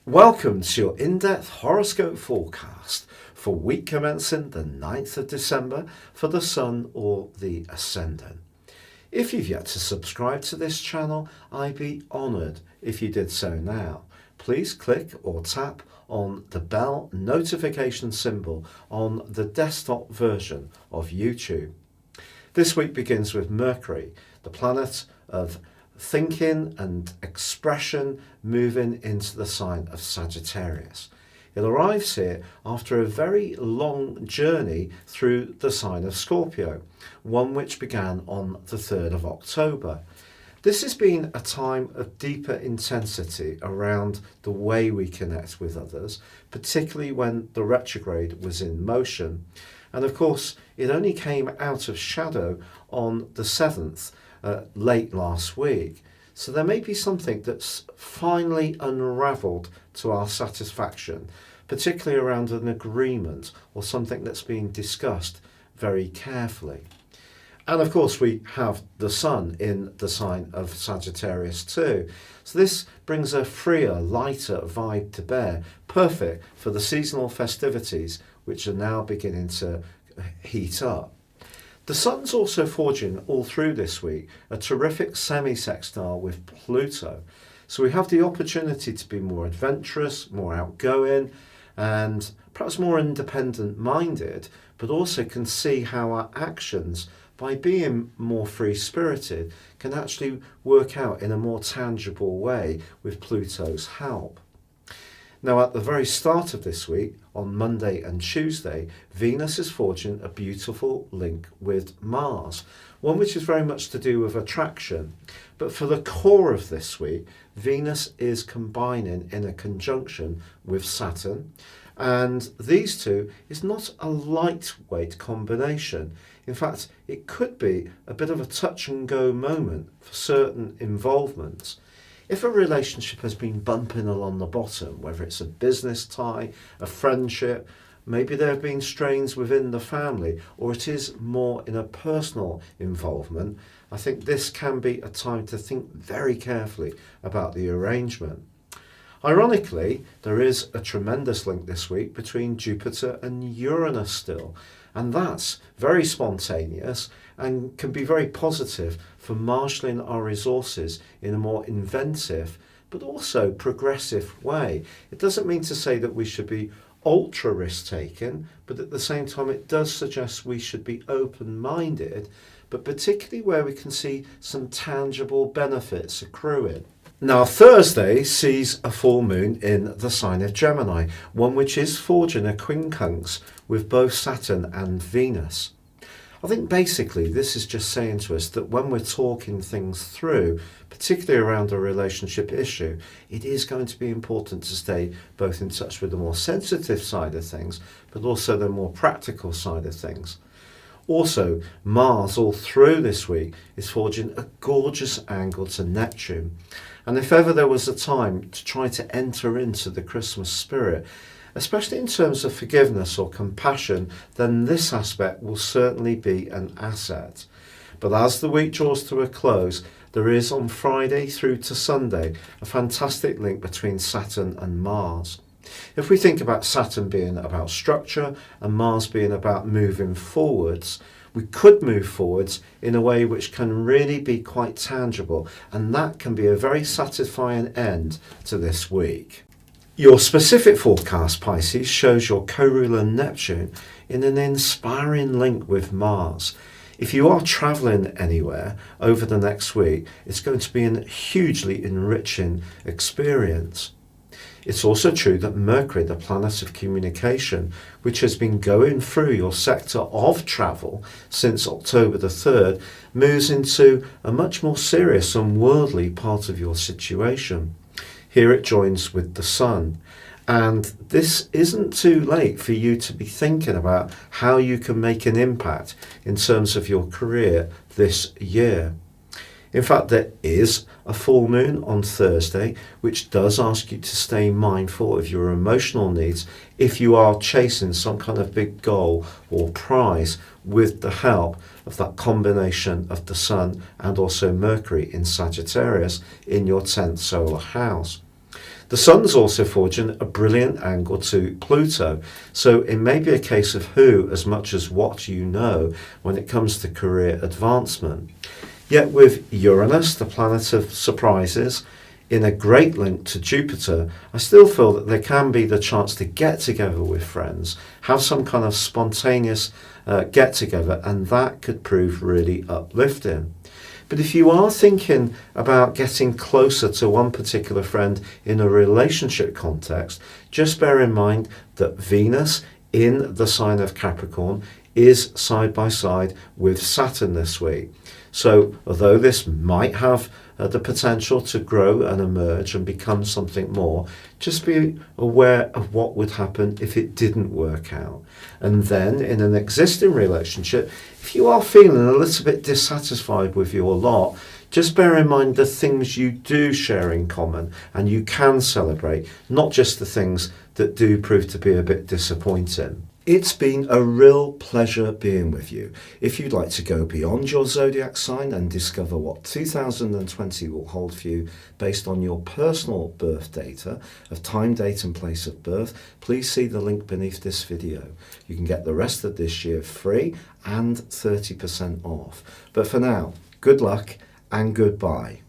Welcome to your in-depth horoscope forecast for week commencing the 9th of December for the Sun or the Ascendant. If you've yet to subscribe to this channel, I'd be honoured if you did so now. Please click or tap on the bell notification symbol on the desktop version of YouTube. This week begins with Mercury, the planet of thinking and expression, moving into the sign of Sagittarius. It arrives here after a very long journey through the sign of Scorpio, one which began on the 3rd of October. This has been a time of deeper intensity around the way we connect with others, particularly when the retrograde was in motion. And of course, it only came out of shadow on the 7th, late last week. So there may be something that's finally unravelled to our satisfaction, particularly around an agreement or something that's being discussed very carefully. And of course, we have the Sun in the sign of Sagittarius too. So this brings a freer, lighter vibe to bear, perfect for the seasonal festivities which are now beginning to heat up. The Sun's also forging all through this week a terrific semi-sextile with Pluto. So we have the opportunity to be more adventurous, more outgoing, and perhaps more independent-minded, but also can see how our actions, by being more free-spirited, can actually work out in a more tangible way with Pluto's help. Now, at the very start of this week, on Monday and Tuesday, Venus is forging a beautiful link with Mars, one which is very much to do with attraction. But for the core of this week, Venus is combining in a conjunction with Saturn, and these two is not a lightweight combination. In fact, it could be a bit of a touch and go moment for certain involvements. If a relationship has been bumping along the bottom, whether it's a business tie, a friendship, maybe there have been strains within the family, or it is more in a personal involvement, I think this can be a time to think very carefully about the arrangement. Ironically, there is a tremendous link this week between Jupiter and Uranus still, and that's very spontaneous and can be very positive for marshalling our resources in a more inventive but also progressive way. It doesn't mean to say that we should be ultra risk-taking, but at the same time it does suggest we should be open-minded, but particularly where we can see some tangible benefits accruing. Now, Thursday sees a full moon in the sign of Gemini, one which is forging a quincunx with both Saturn and Venus. I think basically this is just saying to us that when we're talking things through, particularly around a relationship issue, it is going to be important to stay both in touch with the more sensitive side of things, but also the more practical side of things. Also, Mars all through this week is forging a gorgeous angle to Neptune. And if ever there was a time to try to enter into the Christmas spirit, especially in terms of forgiveness or compassion, then this aspect will certainly be an asset. But as the week draws to a close, there is on Friday through to Sunday a fantastic link between Saturn and Mars. If we think about Saturn being about structure and Mars being about moving forwards, we could move forwards in a way which can really be quite tangible, and that can be a very satisfying end to this week. Your specific forecast, Pisces, shows your co-ruler Neptune in an inspiring link with Mars. If you are travelling anywhere over the next week, it's going to be a hugely enriching experience. It's also true that Mercury, the planet of communication, which has been going through your sector of travel since October the 3rd, moves into a much more serious and worldly part of your situation. Here it joins with the Sun. And this isn't too late for you to be thinking about how you can make an impact in terms of your career this year. In fact, there is a full moon on Thursday, which does ask you to stay mindful of your emotional needs if you are chasing some kind of big goal or prize with the help of that combination of the Sun and also Mercury in Sagittarius in your 10th solar house. The Sun's also forging a brilliant angle to Pluto, so it may be a case of who as much as what you know when it comes to career advancement. Yet with Uranus, the planet of surprises, in a great link to Jupiter, I still feel that there can be the chance to get together with friends, have some kind of spontaneous get together, and that could prove really uplifting. But if you are thinking about getting closer to one particular friend in a relationship context, just bear in mind that Venus in the sign of Capricorn is side by side with Saturn this week. So although this might have the potential to grow and emerge and become something more, just be aware of what would happen if it didn't work out. And then in an existing relationship, if you are feeling a little bit dissatisfied with your lot, just bear in mind the things you do share in common and you can celebrate, not just the things that do prove to be a bit disappointing. It's been a real pleasure being with you. If you'd like to go beyond your zodiac sign and discover what 2020 will hold for you based on your personal birth data of time, date and place of birth, please see the link beneath this video. You can get the rest of this year free and 30% off. But for now, good luck and goodbye.